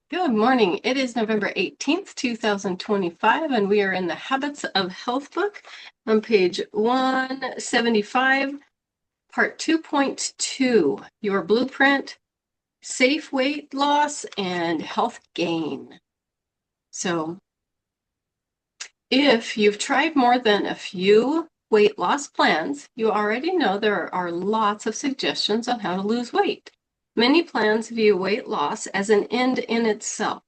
Good morning. It is November 18th, 2025, and we are in the Habits of Health book on page 175, part 2.2, Your Blueprint, Safe Weight Loss and Health Gain. So, if you've tried more than a few weight loss plans, you already know there are lots of suggestions on how to lose weight. Many plans view weight loss as an end in itself.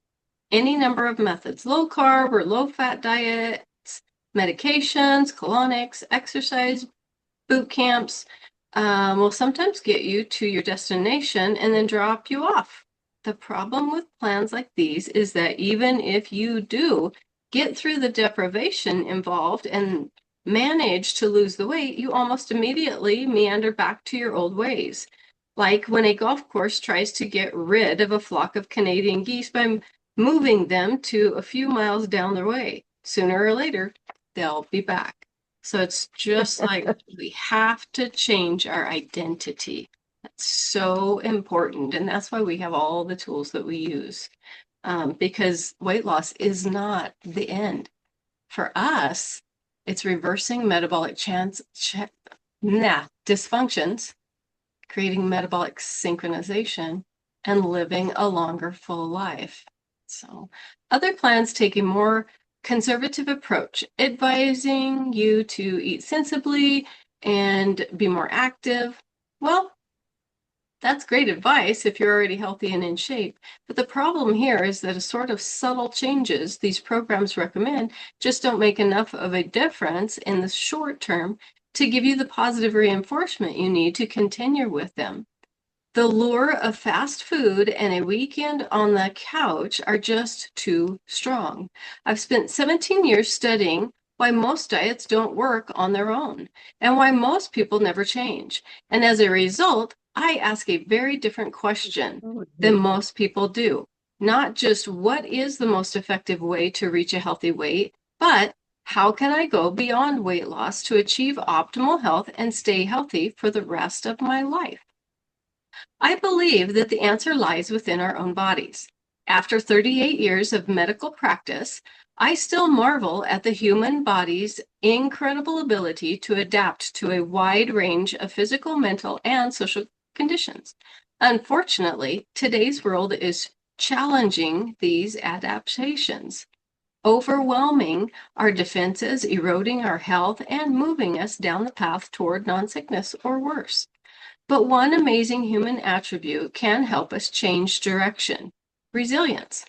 Any number of methods, low carb or low fat diets, medications, colonics, exercise, boot camps, will sometimes get you to your destination and then drop you off. The problem with plans like these is that even if you do get through the deprivation involved and manage to lose the weight, you almost immediately meander back to your old ways. Like when a golf course tries to get rid of a flock of Canadian geese by moving them to a few miles down the way. Sooner or later, they'll be back. So it's just like we have to change our identity. That's so important. And that's why we have all the tools that we use, because weight loss is not the end. For us, it's reversing metabolic dysfunctions, creating metabolic synchronization, and living a longer, full life. So, other plans take a more conservative approach, advising you to eat sensibly and be more active. Well, that's great advice if you're already healthy and in shape. But the problem here is that a sort of subtle changes these programs recommend just don't make enough of a difference in the short term to give you the positive reinforcement you need to continue with them. The lure of fast food and a weekend on the couch are just too strong. I've spent 17 years studying why most diets don't work on their own and why most people never change. And as a result, I ask a very different question than most people do. Not just what is the most effective way to reach a healthy weight, but how can I go beyond weight loss to achieve optimal health and stay healthy for the rest of my life? I believe that the answer lies within our own bodies. After 38 years of medical practice, I still marvel at the human body's incredible ability to adapt to a wide range of physical, mental, and social conditions. Unfortunately, today's world is challenging these adaptations, overwhelming our defenses, eroding our health, and moving us down the path toward non-sickness or worse. But one amazing human attribute can help us change direction: resilience.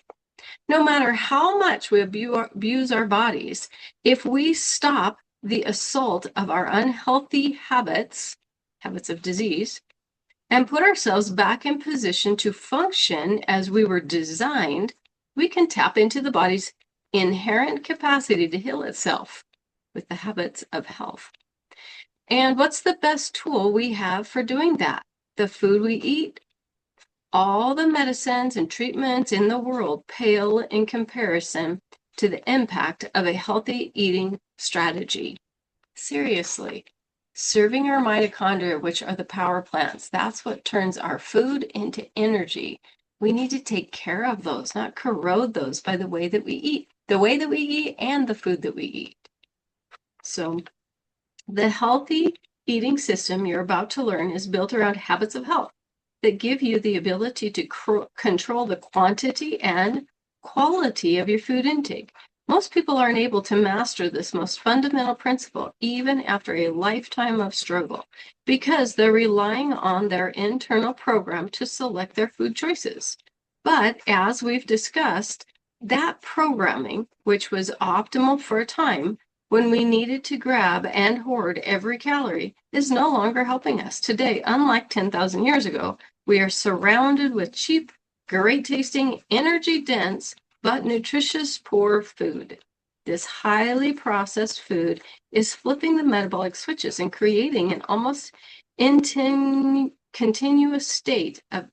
No matter how much we abuse our bodies, if we stop the assault of our unhealthy habits of disease, and put ourselves back in position to function as we were designed, we can tap into the body's inherent capacity to heal itself with the habits of health. And what's the best tool we have for doing that? The food we eat. All the medicines and treatments in the world pale in comparison to the impact of a healthy eating strategy. Seriously, serving our mitochondria, which are the power plants, that's what turns our food into energy. We need to take care of those, not corrode those by the way that we eat, and the food that we eat. So, the healthy eating system you're about to learn is built around habits of health that give you the ability to control the quantity and quality of your food intake. Most people aren't able to master this most fundamental principle even after a lifetime of struggle because they're relying on their internal program to select their food choices. But as we've discussed, that programming, which was optimal for a time, when we needed to grab and hoard every calorie, is no longer helping us. Today, unlike 10,000 years ago, we are surrounded with cheap, great-tasting, energy-dense, but nutritious poor food. This highly processed food is flipping the metabolic switches and creating an almost continuous state of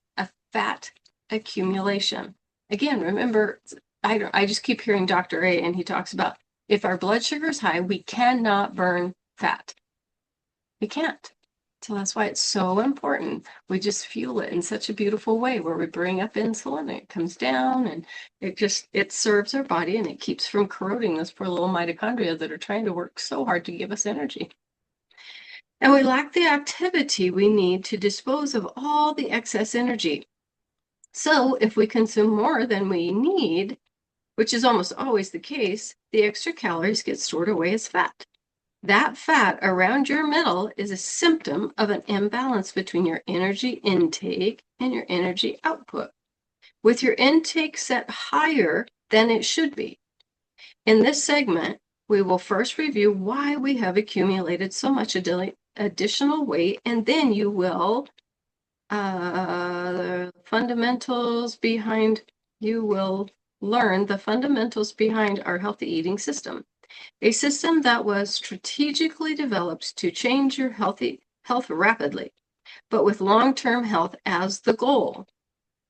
fat accumulation. Again, remember, I just keep hearing Dr. A, and he talks about if our blood sugar is high, we cannot burn fat. We can't. So that's why it's so important. We just fuel it in such a beautiful way where we bring up insulin and it comes down and it serves our body and it keeps from corroding those poor little mitochondria that are trying to work so hard to give us energy. And we lack the activity we need to dispose of all the excess energy. So if we consume more than we need, which is almost always the case, the extra calories get stored away as fat. That fat around your middle is a symptom of an imbalance between your energy intake and your energy output, with your intake set higher than it should be. In this segment, we will first review why we have accumulated so much additional weight, and then you will learn the fundamentals behind our healthy eating system. A system that was strategically developed to change your health rapidly, but with long-term health as the goal.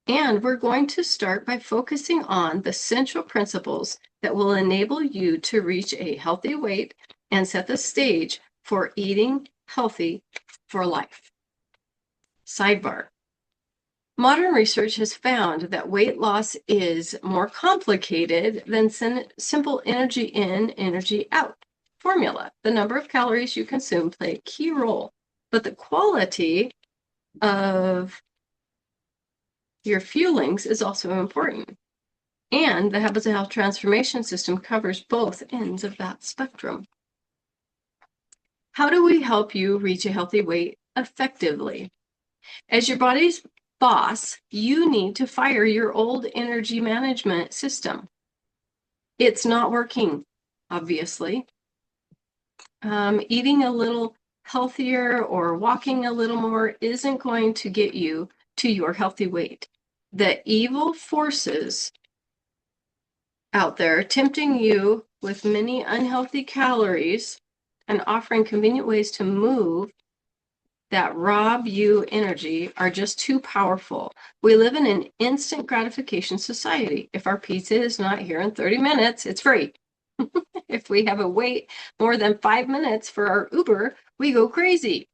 And we're going to start by focusing on the central principles that will enable you to reach a healthy weight and set the stage for eating healthy for life. Sidebar. Modern research has found that weight loss is more complicated than simple energy in, energy out formula. The number of calories you consume play a key role, but the quality of your fuelings is also important. And the Habits of Health Transformation System covers both ends of that spectrum. How do we help you reach a healthy weight effectively? As your body's boss, you need to fire your old energy management system. It's not working, obviously. Eating a little healthier or walking a little more isn't going to get you to your healthy weight. The evil forces out there tempting you with many unhealthy calories and offering convenient ways to move that rob you energy are just too powerful. We live in an instant gratification society. If our pizza is not here in 30 minutes, it's free. If we have a wait more than 5 minutes for our Uber, we go crazy.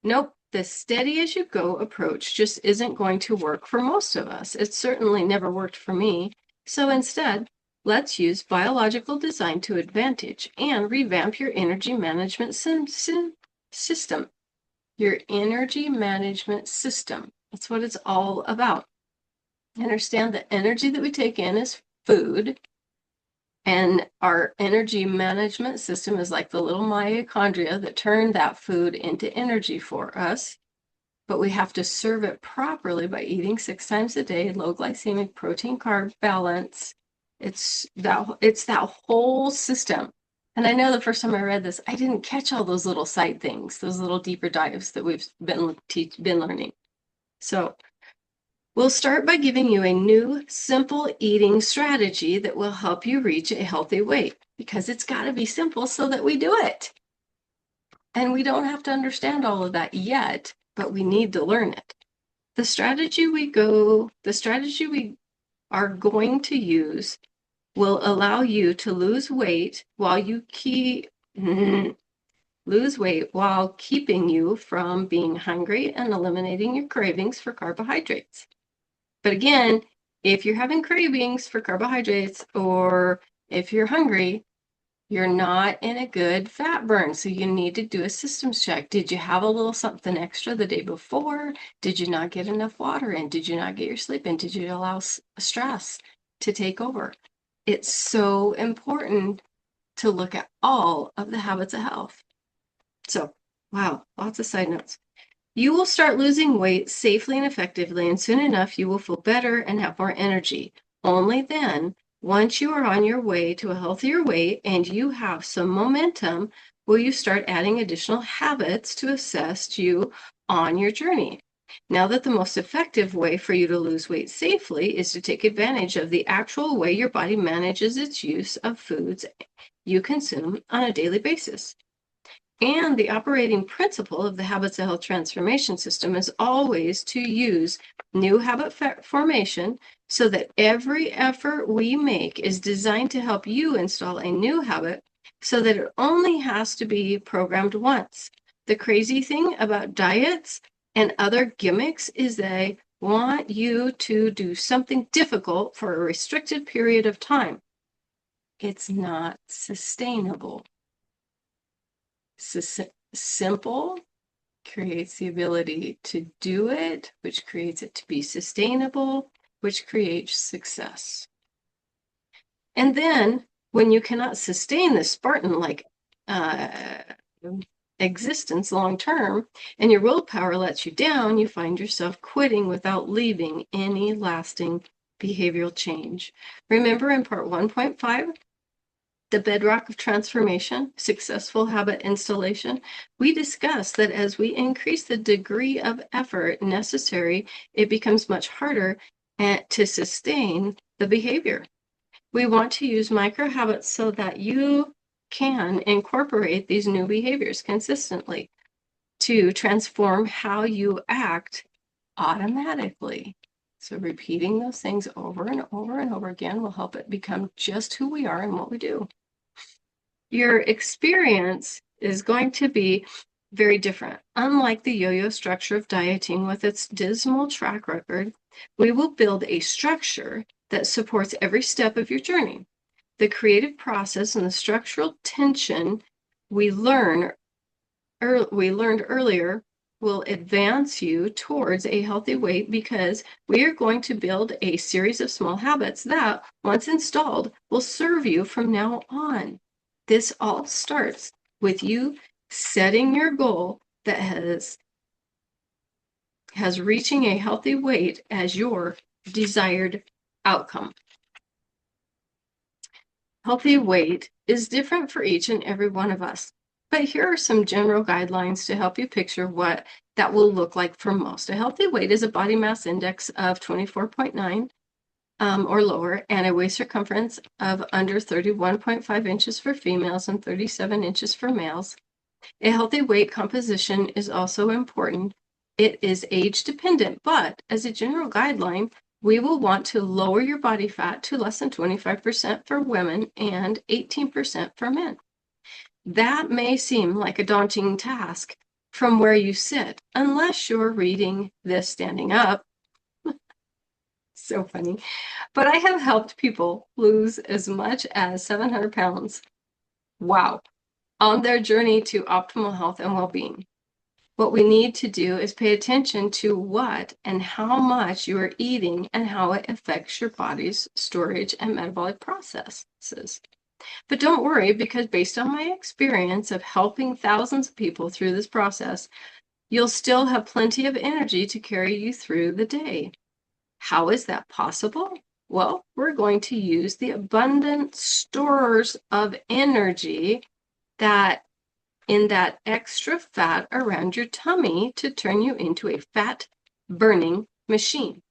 Nope, the steady as you go approach just isn't going to work for most of us. It certainly never worked for me. So instead, let's use biological design to advantage and revamp your energy management system. Your energy management system. That's what it's all about. Understand the energy that we take in is food, and our energy management system is like the little mitochondria that turn that food into energy for us. But we have to serve it properly by eating 6 times a day, low glycemic protein carb balance. It's that whole system. And I know the first time I read this, I didn't catch all those little side things, those little deeper dives that we've been learning. So we'll start by giving you a new, simple eating strategy that will help you reach a healthy weight, because it's got to be simple so that we do it. And we don't have to understand all of that yet, but we need to learn it. The strategy we are going to use will allow you to lose weight while keeping you from being hungry and eliminating your cravings for carbohydrates. But again, if you're having cravings for carbohydrates or if you're hungry, you're not in a good fat burn. So you need to do a systems check. Did you have a little something extra the day before? Did you not get enough water in? Did you not get your sleep in? Did you allow stress to take over? It's so important to look at all of the habits of health. So, wow, lots of side notes. You will start losing weight safely and effectively, and soon enough you will feel better and have more energy. Only then, once you are on your way to a healthier weight and you have some momentum, will you start adding additional habits to assist you on your journey. Now that the most effective way for you to lose weight safely is to take advantage of the actual way your body manages its use of foods you consume on a daily basis. And the operating principle of the Habits of Health Transformation System is always to use new habit formation so that every effort we make is designed to help you install a new habit so that it only has to be programmed once. The crazy thing about diets and other gimmicks is they want you to do something difficult for a restricted period of time. It's not sustainable. Simple creates the ability to do it, which creates it to be sustainable, which creates success. And then when you cannot sustain this Spartan-like existence long term and your willpower lets you down, you find yourself quitting without leaving any lasting behavioral change. Remember in part 1.5, the bedrock of transformation, successful habit installation, we discussed that as we increase the degree of effort necessary, it becomes much harder to sustain the behavior. We want to use micro habits so that you can incorporate these new behaviors consistently to transform how you act automatically. So repeating those things over and over and over again will help it become just who we are and what we do. Your experience is going to be very different. Unlike the yo-yo structure of dieting with its dismal track record, we will build a structure that supports every step of your journey. The creative process and the structural tension we learned earlier will advance you towards a healthy weight because we are going to build a series of small habits that, once installed, will serve you from now on. This all starts with you setting your goal that has reaching a healthy weight as your desired outcome. Healthy weight is different for each and every one of us, but here are some general guidelines to help you picture what that will look like for most. A healthy weight is a body mass index of 24.9 or lower, and a waist circumference of under 31.5 inches for females and 37 inches for males. A healthy weight composition is also important. It is age dependent, but as a general guideline, we will want to lower your body fat to less than 25% for women and 18% for men. That may seem like a daunting task from where you sit, unless you're reading this standing up. So funny. But I have helped people lose as much as 700 pounds. Wow. On their journey to optimal health and well-being. What we need to do is pay attention to what and how much you are eating and how it affects your body's storage and metabolic processes. But don't worry, because based on my experience of helping thousands of people through this process, you'll still have plenty of energy to carry you through the day. How is that possible? Well, we're going to use the abundant stores of energy that in that extra fat around your tummy to turn you into a fat burning machine.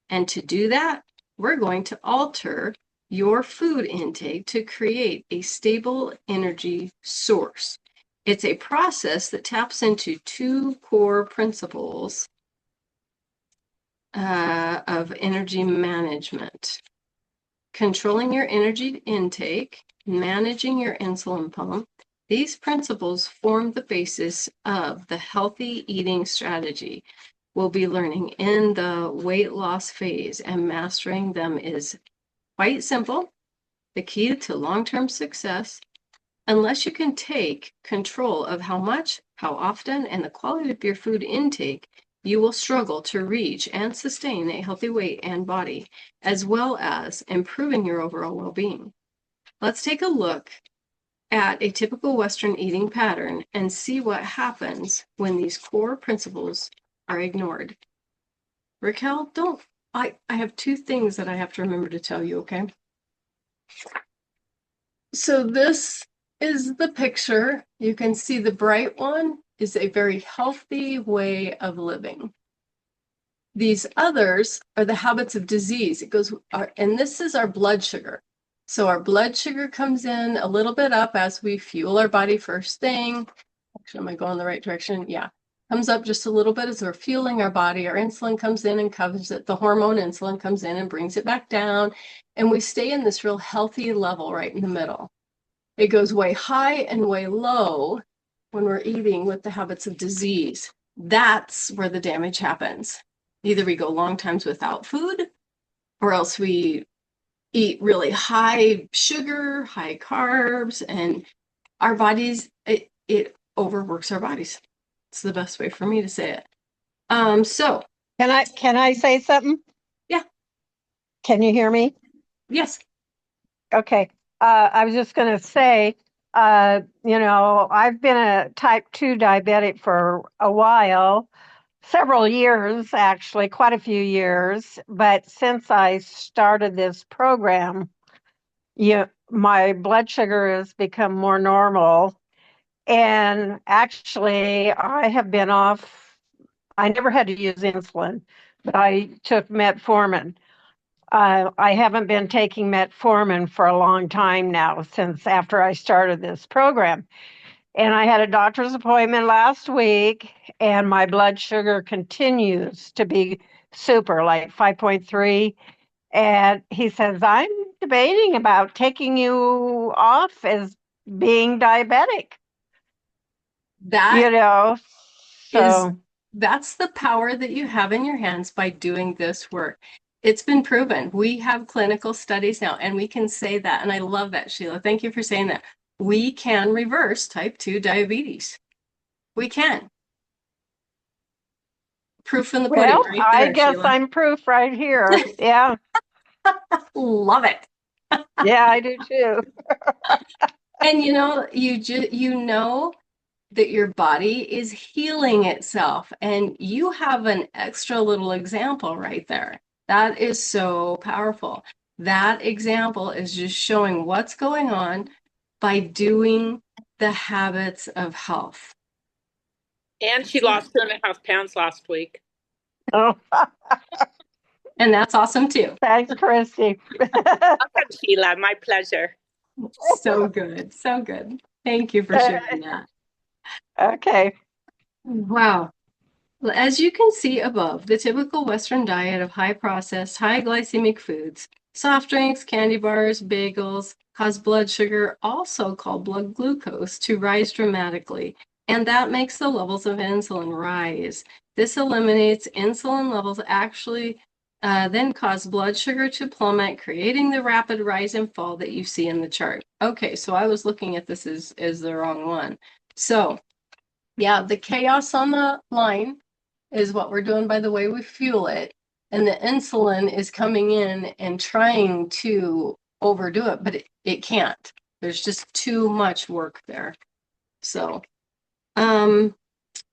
And to do that, we're going to alter your food intake to create a stable energy source. It's a process that taps into two core principles of energy management: controlling your energy intake, managing your insulin pump. These principles form the basis of the healthy eating strategy we'll be learning in the weight loss phase, and mastering them is quite simple. The key to long-term success, unless you can take control of how much, how often, and the quality of your food intake, you will struggle to reach and sustain a healthy weight and body, as well as improving your overall well-being. Let's take a look at a typical Western eating pattern and see what happens when these core principles are ignored. Raquel, I have two things that I have to remember to tell you, okay? So this is the picture. You can see the bright one is a very healthy way of living. These others are the habits of disease. And this is our blood sugar. So our blood sugar comes in a little bit up as we fuel our body first thing. Actually, am I going the right direction? Yeah. Comes up just a little bit as we're fueling our body. Our insulin comes in and covers it. The hormone insulin comes in and brings it back down. And we stay in this real healthy level right in the middle. It goes way high and way low when we're eating with the habits of disease, that's where the damage happens. Either we go long times without food, or else we eat really high sugar, high carbs, and our bodies, it overworks our bodies. It's the best way for me to say it. So Can I say something? yeah, Can you hear me? yes, Okay. I was just going to say, I've been a type 2 diabetic for a while, several years, actually, quite a few years. But since I started this program, my blood sugar has become more normal. And actually, I have been off, I never had to use insulin, but I took metformin. I haven't been taking metformin for a long time now, since after I started this program. And I had a doctor's appointment last week, and my blood sugar continues to be super, like 5.3. And he says, I'm debating about taking you off as being diabetic, that you know? is So, that's the power that you have in your hands by doing this work. It's been proven. We have clinical studies now, and we can say that. And I love that, Sheila. Thank you for saying that. We can reverse type 2 diabetes. We can. Proof in the pudding well, right I there, guess Sheila. I'm proof right here. Yeah. Love it. Yeah, I do too. And you know that your body is healing itself, and you have an extra little example right there. That is so powerful. That example is just showing what's going on by doing the habits of health. And she That's it. lost 2.5 pounds last week. Oh, And that's awesome too. thanks, Christy. Welcome, Sheila. My pleasure. So good. So good. Thank you for sharing that. Okay. Wow. Well, as you can see above, the typical Western diet of high processed, high glycemic foods, soft drinks, candy bars, bagels, cause blood sugar, also called blood glucose, to rise dramatically. And that makes the levels of insulin rise. This eliminates insulin levels actually then cause blood sugar to plummet, creating the rapid rise and fall that you see in the chart. Okay, so I was looking at this as the wrong one. So yeah, the chaos on the line is what we're doing by the way we fuel it. And the insulin is coming in and trying to overdo it, but it can't. There's just too much work there. So,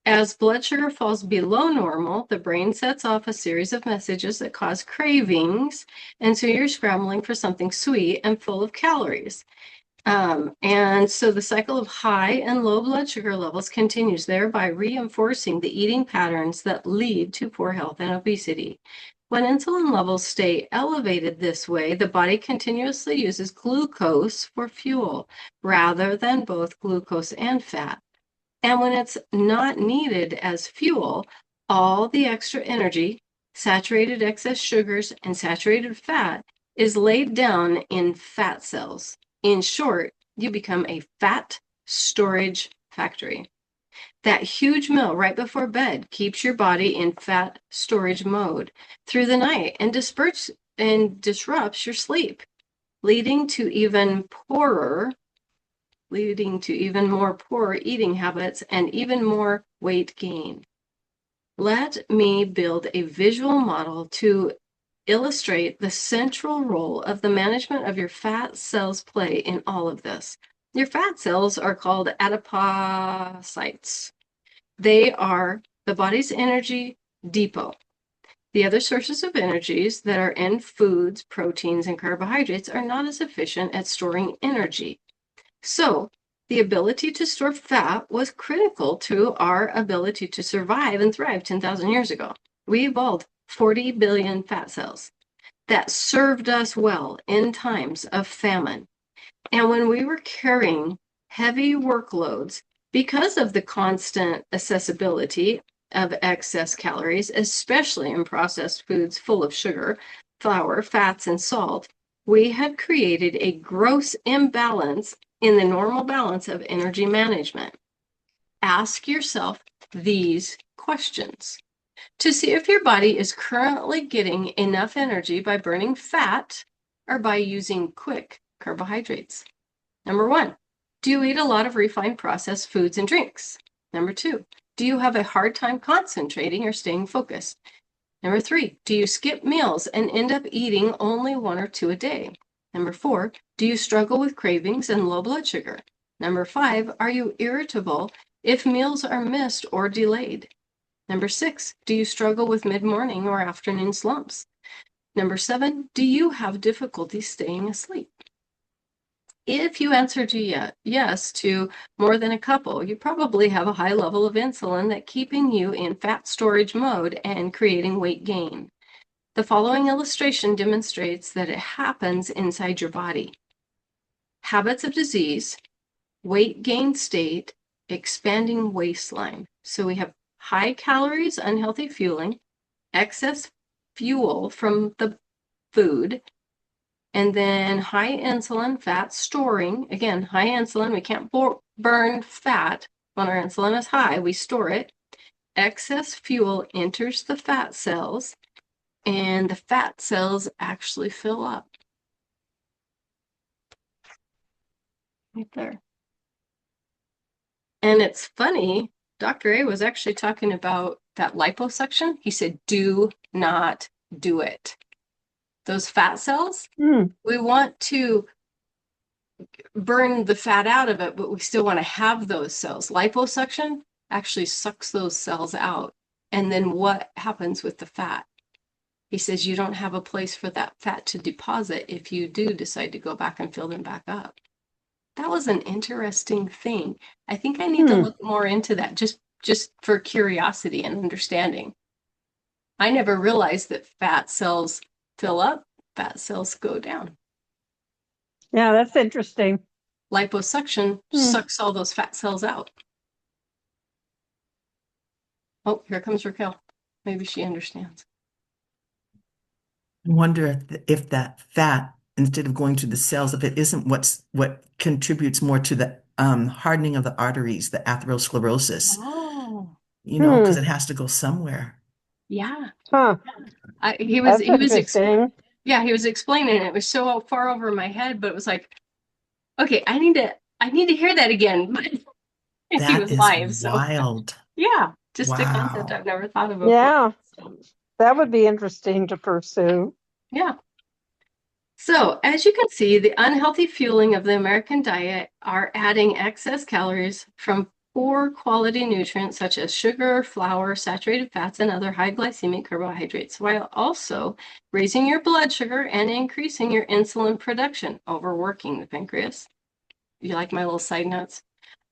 as blood sugar falls below normal, the brain sets off a series of messages that cause cravings. And so you're scrambling for something sweet and full of calories. And so the cycle of high and low blood sugar levels continues, thereby reinforcing the eating patterns that lead to poor health and obesity. When insulin levels stay elevated this way, the body continuously uses glucose for fuel rather than both glucose and fat. And when it's not needed as fuel, all the extra energy, saturated excess sugars, and saturated fat is laid down in fat cells. In short, you become a fat storage factory. That huge meal right before bed keeps your body in fat storage mode through the night and disrupts your sleep, leading to even more poor eating habits and even more weight gain. Let me build a visual model to illustrate the central role of the management of your fat cells play in all of this. Your fat cells are called adipocytes. They are the body's energy depot. The other sources of energies that are in foods, proteins, and carbohydrates are not as efficient at storing energy. So, the ability to store fat was critical to our ability to survive and thrive 10,000 years ago. We evolved 40 billion fat cells that served us well in times of famine. And when we were carrying heavy workloads because of the constant accessibility of excess calories, especially in processed foods full of sugar, flour, fats, and salt, we had created a gross imbalance in the normal balance of energy management. ask yourself these questions to see if your body is currently getting enough energy by burning fat or by using quick carbohydrates. Number 1, do you eat a lot of refined processed foods and drinks? Number 2, do you have a hard time concentrating or staying focused? Number 3, do you skip meals and end up eating only 1 or 2 a day? Number 4, do you struggle with cravings and low blood sugar? Number 5, are you irritable if meals are missed or delayed? Number 6, do you struggle with mid-morning or afternoon slumps? Number 7, do you have difficulty staying asleep? If you answered yes to more than a couple, you probably have a high level of insulin that's keeping you in fat storage mode and creating weight gain. The following illustration demonstrates that it happens inside your body. Habits of disease, weight gain state, expanding waistline. So we have high calories, unhealthy fueling, excess fuel from the food, and then high insulin, fat storing. Again, high insulin, we can't burn fat when our insulin is high, we store it. Excess fuel enters the fat cells, and the fat cells actually fill up. Right there. And it's funny, Dr. A was actually talking about that liposuction. He said, do not do it. Those fat cells, we want to burn the fat out of it, but we still want to have those cells. Liposuction actually sucks those cells out. And then what happens with the fat? He says you don't have a place for that fat to deposit if you do decide to go back and fill them back up. That was an interesting thing. I think I need to look more into that just for curiosity and understanding. I never realized that fat cells fill up, fat cells go down. Yeah, that's interesting. Liposuction sucks all those fat cells out. Oh, here comes Raquel. Maybe she understands. I wonder if that fat, instead of going to the cells, if it isn't what contributes more to the hardening of the arteries, the atherosclerosis. Oh, Because it has to go somewhere. yeah. Huh. He That's was interesting. he was explaining it. It was so far over my head, but it was like, okay, I need to hear that again. But he That was is live, so wild. yeah, just a concept Wow. I've never thought of before. Yeah, that would be interesting to pursue. Yeah. So, as you can see, the unhealthy fueling of the American diet are adding excess calories from poor quality nutrients such as sugar, flour, saturated fats, and other high glycemic carbohydrates, while also raising your blood sugar and increasing your insulin production, overworking the pancreas. You like my little side notes?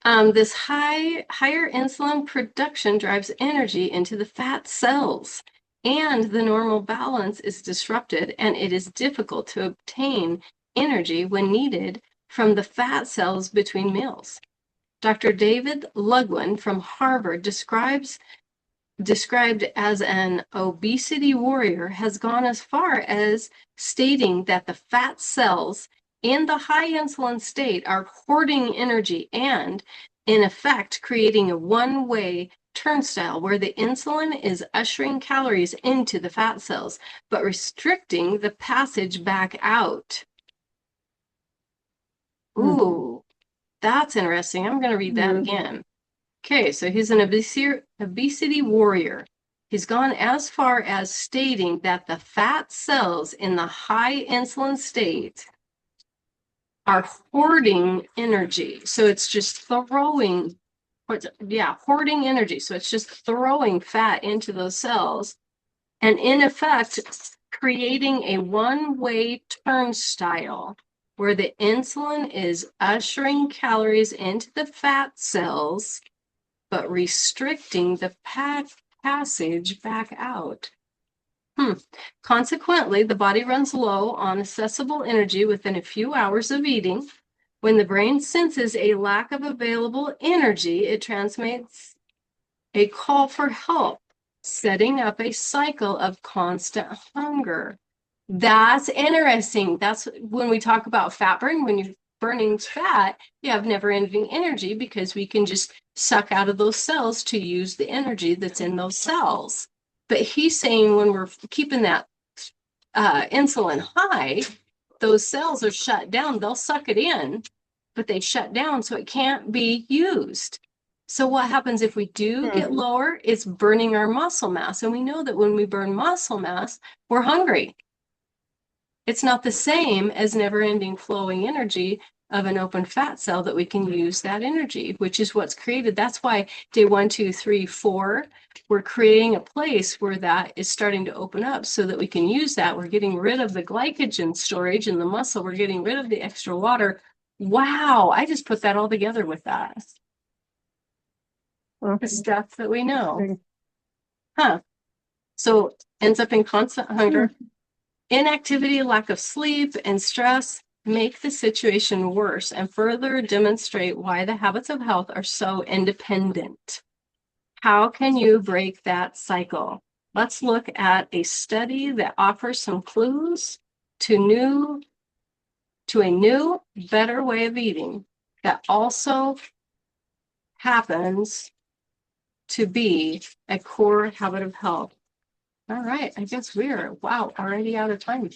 This higher insulin production drives energy into the fat cells, and the normal balance is disrupted, and it is difficult to obtain energy when needed from the fat cells between meals. Dr. David Lugwin from Harvard, described as an obesity warrior, has gone as far as stating that the fat cells in the high insulin state are hoarding energy and, in effect, creating a one-way turnstile where the insulin is ushering calories into the fat cells, but restricting the passage back out. Ooh, that's interesting. I'm going to read that again. Okay, so he's an obesity warrior. He's gone as far as stating that the fat cells in the high insulin state are hoarding energy. So it's just hoarding energy. So it's just throwing fat into those cells and in effect creating a one-way turnstile where the insulin is ushering calories into the fat cells but restricting the passage back out. Consequently, the body runs low on accessible energy within a few hours of eating. When the brain senses a lack of available energy, it transmits a call for help, setting up a cycle of constant hunger. That's interesting. That's when we talk about fat burn, when burning fat, you have never-ending energy because we can just suck out of those cells to use the energy that's in those cells. But he's saying when we're keeping that insulin high, those cells are shut down. They'll suck it in, but they shut down so it can't be used. So what happens if we do get lower? It's burning our muscle mass. And we know that when we burn muscle mass, we're hungry. It's not the same as never-ending flowing energy of an open fat cell that we can use that energy, which is what's created. That's why day 1, 2, 3, 4, we're creating a place where that is starting to open up so that we can use that. We're getting rid of the glycogen storage in the muscle. We're getting rid of the extra water. Wow, I just put that all together with that. The stuff that we know. Huh. So ends up in constant hunger. Inactivity, lack of sleep, and stress make the situation worse and further demonstrate why the habits of health are so independent. How can you break that cycle? Let's look at a study that offers some clues to a new, better way of eating that also happens to be a core habit of health. All right, I guess we're, wow, already out of time.